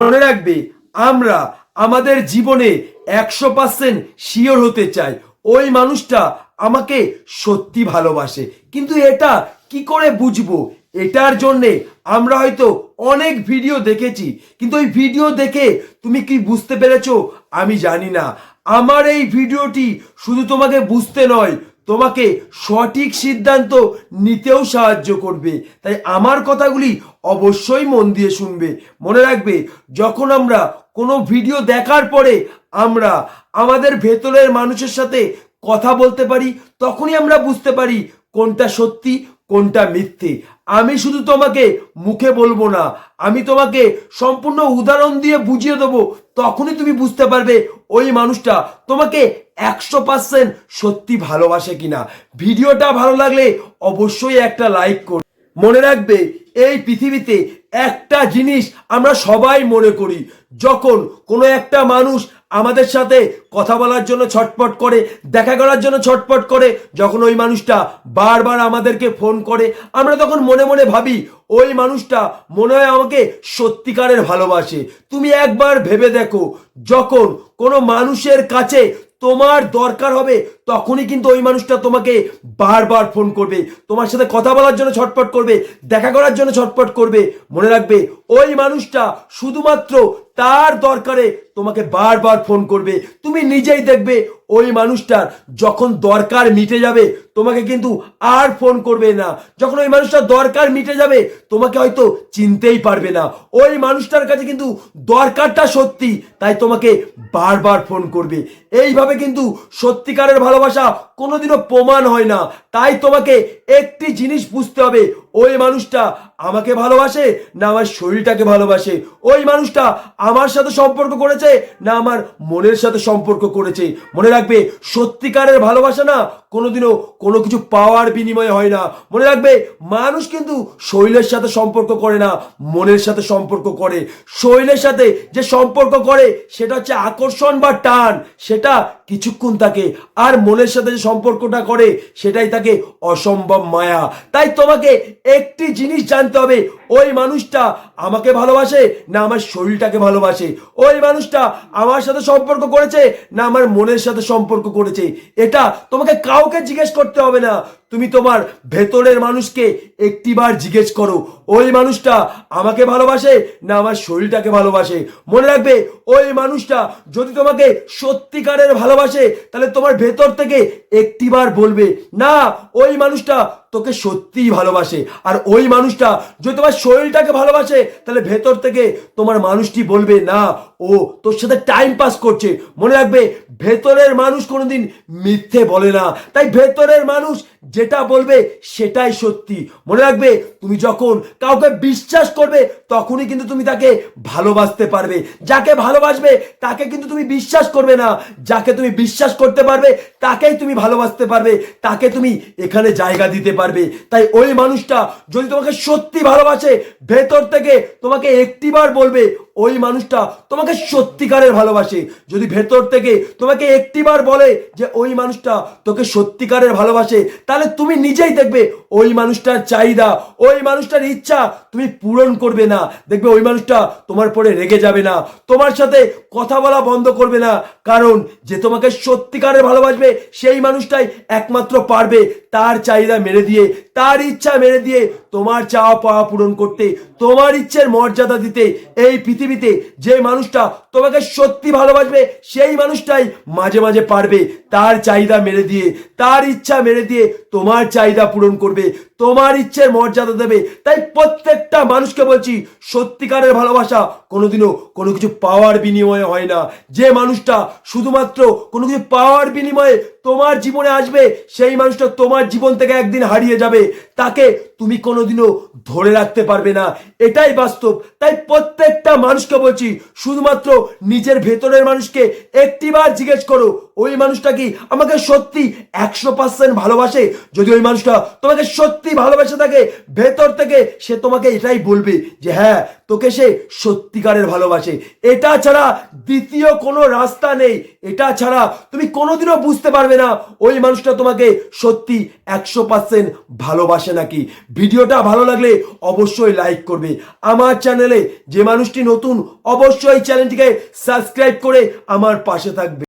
মনে রাখবে, আমরা আমাদের জীবনে 100% শিওর হতে চাই ওই মানুষটা আমাকে সত্যি ভালোবাসে, কিন্তু এটা কি করে বুঝবো? এটার জন্যে আমরা হয়তো অনেক ভিডিও দেখেছি, কিন্তু ওই ভিডিও দেখে তুমি কি বুঝতে পেরেছো আমি জানি না। আমার এই ভিডিওটি শুধু তোমাকে বুঝতে নয়, তোমাকে সঠিক সিদ্ধান্ত নিতেও সাহায্য করবে। তাই আমার কথাগুলি অবশ্যই মন দিয়ে শুনবে। মনে রাখবে, যখন আমরা কোনো ভিডিও দেখার পরে আমরা আমাদের ভেতরের মানুষের সাথে কথা বলতে পারি, তখনই আমরা বুঝতে পারি কোনটা সত্যি কোনটা মিথ্যে। আমি শুধু তোমাকে মুখে বলবো না, আমি তোমাকে সম্পূর্ণ উদাহরণ দিয়ে বুঝিয়ে দেবো। তখনই তুমি বুঝতে পারবে ওই মানুষটা তোমাকে 100% সত্যি ভালোবাসে কিনা। ভিডিওটা ভালো লাগলে অবশ্যই একটা লাইক করো। মনে রাখবে, এই পৃথিবীতে একটা জিনিস আমরা সবাই মনে করি, যখন কোনো একটা মানুষ আমাদের সাথে কথা বলার জন্য ছটপট করে, দেখা করার জন্য ছটপট করে, যখন ওই মানুষটা বারবার আমাদেরকে ফোন করে, আমরা তখন মনে মনে ভাবি ওই মানুষটা মনে হয় আমাকে সত্যিকারের ভালোবাসে। তুমি একবার ভেবে দেখো, যখন কোনো মানুষের কাছে তোমার দরকার হবে, তখনই কিন্তু ওই মানুষটা তোমাকে বারবার ফোন করবে, তোমার সাথে কথা বলার জন্য ছটপট করবে, দেখা করার জন্য ছটপট করবে। মনে রাখবে, ওই মানুষটা শুধুমাত্র তার দরকারে তোমাকে বারবার ফোন করবে। তুমি নিজেই দেখবে ওই মানুষটার যখন দরকার মিটে যাবে, তোমাকে কিন্তু আর ফোন করবে না। যখন ওই মানুষটার দরকার মিটে যাবে, তোমাকে হয়তো চিনতেই পারবে না। ওই মানুষটার কাছে কিন্তু দরকারটা সত্যি, তাই তোমাকে বারবার ফোন করবে। এইভাবে কিন্তু সত্যিকারের ভালোবাসা কোনোদিনও প্রমাণ হয় না। তাই তোমাকে একটি জিনিস বুঝতে হবে, ওই মানুষটা আমাকে ভালোবাসে না আমার শরীরটাকে ভালোবাসে, ওই মানুষটা আমার সাথে সম্পর্ক করেছে না আমার মনের সাথে সম্পর্ক করেছে। মনে রাখবে, সত্যিকারের ভালোবাসা না কোনোদিনও কোনো কিছু পাওয়ার বিনিময়ে হয় না। মনে রাখবে, মানুষ কিন্তু শরীরের সাথে সম্পর্ক করে না, মনের সাথে সম্পর্ক করে। শরীরের সাথে যে সম্পর্ক করে সেটা হচ্ছে আকর্ষণ বা টান, সেটা কিছুক্ষণ থাকে। আর মনের সাথে যে সম্পর্কটা করে সেটাই তাকে অসম্ভব মায়া। তাই তোমাকে একটি জিনিস জানতে হবে, ওই মানুষটা আমাকে ভালোবাসে না আমার শরীরটাকে ভালোবাসে, ওই মানুষটা আমার সাথে সম্পর্ক করেছে না আমার মনের সাথে সম্পর্ক করেছে। এটা তোমাকে কাউকে জিজ্ঞেস করতে হবে না, তুমি তোমার ভেতরের মানুষকে একটিবার জিজ্ঞেস করো, ওই মানুষটা আমাকে ভালোবাসে না আমার শরীরটাকে ভালোবাসে। মনে রাখবে, ওই মানুষটা যদি তোমাকে সত্যিকারের ভালোবাসে, তাহলে তোমার ভেতর থেকে একটিবার বলবে না ওই মানুষটা তোকে সত্যিই ভালোবাসে। আর ওই মানুষটা যদি তোমার শরীরটাকে ভালোবাসে, তাহলে ভেতর থেকে তোমার মানুষটি বলবে না ও তোর সাথে টাইম পাস করছে। মনে রাখবে, ভেতরের মানুষ কোনোদিন মিথ্যে বলে না, তাই ভেতরের মানুষ যেটা বলবে সেটাই সত্যি। মনে রাখবে, তুমি যখন কাউকে বিশ্বাস করবে, তখনই কিন্তু তুমি তাকে ভালোবাসতে পারবে। যাকে ভালোবাসবে তাকে কিন্তু তুমি বিশ্বাস করবে না, যাকে তুমি বিশ্বাস করতে পারবে তাকেই তুমি ভালোবাসতে পারবে, তাকে তুমি এখানে জায়গা দিতে পারবে। তাই ওই মানুষটা যদি তোমাকে সত্যি ভালোবাসে, ভেতর থেকে তোমাকে একটিবার বলবে ওই মানুষটা তোমাকে সত্যিকারের ভালোবাসে। যদি ভেতর থেকে তোমাকে একটিবার বলে যে ওই মানুষটা তোকে সত্যিকারের ভালোবাসে, তাহলে তুমি নিজেই দেখবে ওই মানুষটার চাহিদা, ওই মানুষটার ইচ্ছা তুমি পূরণ করবে না। দেখবে ওই মানুষটা তোমার পরে রেগে যাবে না, তোমার সাথে কথা বলা বন্ধ করবে না, কারণ যে তোমাকে সত্যিকারের ভালোবাসবে সেই মানুষটাই একমাত্র পারবে তার চাহিদা মেরে দিয়ে, তার ইচ্ছা মেরে দিয়ে তোমার চাওয়া পাওয়া পূরণ করতে, তোমার ইচ্ছের মর্যাদা দিতে। এই পৃথিবীতে যে মানুষটা তোমাকে সত্যি ভালোবাসবে, সেই মানুষটাই মাঝে মাঝে পারবে তার চাহিদা মেরে দিয়ে, তার ইচ্ছা মেরে দিয়ে তোমার চাহিদা পূরণ করবে, তোমার ইচ্ছের মর্যাদা দেবে। তাই প্রত্যেকটা মানুষকে বলছি, সত্যিকারের ভালোবাসা কোনোদিনও কোনো কিছু পাওয়ার বিনিময়ে হয় না। যে মানুষটা শুধুমাত্র কোনো কিছু পাওয়ার বিনিময়ে তোমার জীবনে আসবে, সেই মানুষটা তোমার জীবন থেকে একদিন হারিয়ে যাবে, তাকে তুমি কোনোদিনও ধরে রাখতে পারবে না। এটাই বাস্তব। তাই প্রত্যেকটা মানুষকে বলছি, শুধুমাত্র নিজের ভেতরের মানুষকে একটিবার জিজ্ঞেস করো, ওই মানুষটা কি আমাকে সত্যি 100% ভালোবাসে? যদি ওই মানুষটা তোমাকে সত্যি সত্যি ভালোবাসে থাকে ভেতর থেকে, সে তোমাকে এটাই বলবে যে হ্যাঁ, তোকে সে সত্যিকারের ভালোবাসে। এটা ছাড়া দ্বিতীয় কোনো রাস্তা নেই। এটা ছাড়া তুমি কোনোদিনও বুঝতে পারবে না ওই মানুষটা তোমাকে সত্যি 100% ভালোবাসে নাকি। ভিডিওটা ভালো লাগলে অবশ্যই লাইক করবে। আমার চ্যানেলে যে মানুষটি নতুন, অবশ্যই চ্যানেলটিকে সাবস্ক্রাইব করে আমার পাশে থাকবে।